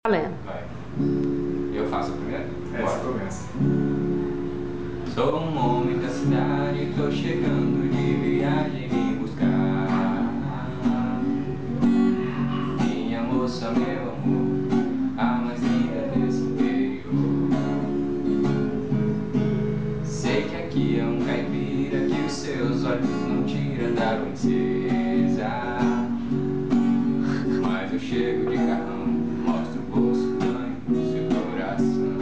Valendo. Vai. Eu faço a primeira? Você começa. Sou um homem da cidade, tô chegando de viagem me buscar. Minha moça, meu amor, a mais linda desse interior. Sei que aqui é um caipira que os seus olhos não tiram da princesa. Mas eu chego de carrão, mostro o bolso, ganho seu coração.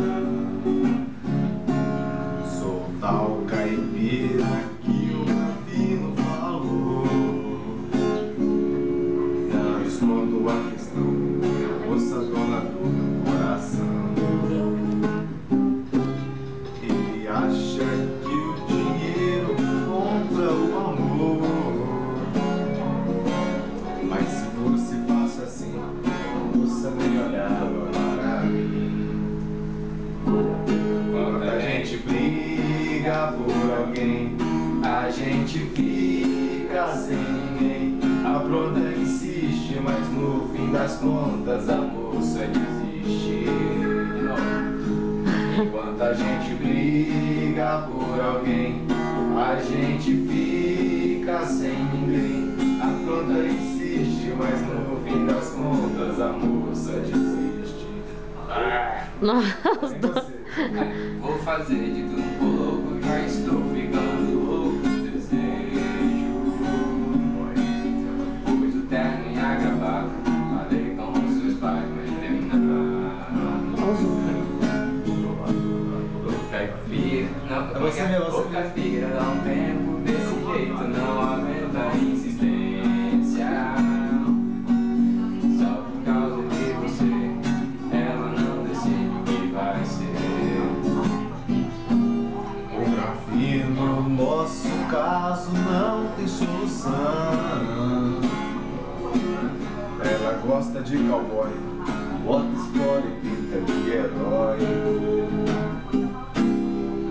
Sou tal caipira que o Gavino falou. Não escondo a questão, minha moça dona do meu coração. Ele acha que o dinheiro compra o amor, mas se fosse fácil assim, a moça nem olhava para mim. Quando a gente briga por alguém, a gente fica sem ninguém. A pronta insiste, mas no fim das contas a moça desiste. Enquanto a gente briga por alguém, a gente fica sem ninguém. A pronta insiste, mas no fim das contas a moça desiste. Nossa. Vou fazer de tudo um pouco, já estou ficando louco de desejo. Pus o terno e a gravata, falei com seus pais, mas terminaram. Ô caipira, não, ô caipira, dá um tempo desse jeito, não aguenta a insistência. Só por causa de você, ela não decide o que vai ser. O Gravino, no nosso caso, não tem solução. Ela gosta de cowboy, bota espora e pinta de herói.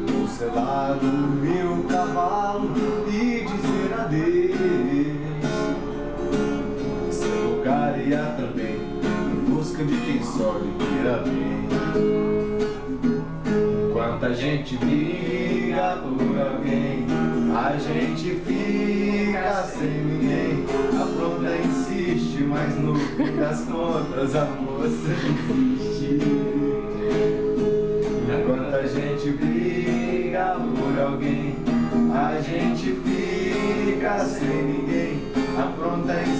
Vou selar o meu cavalo e dizer adeus. Sem lugar e a também, em busca de quem só lhe queira bem. Enquanto a gente briga por alguém, a gente fica sem ninguém. A pronta insiste, mas no fim das contas a moça desiste. Enquanto a gente briga por alguém, a gente fica sem ninguém. A pronta insiste,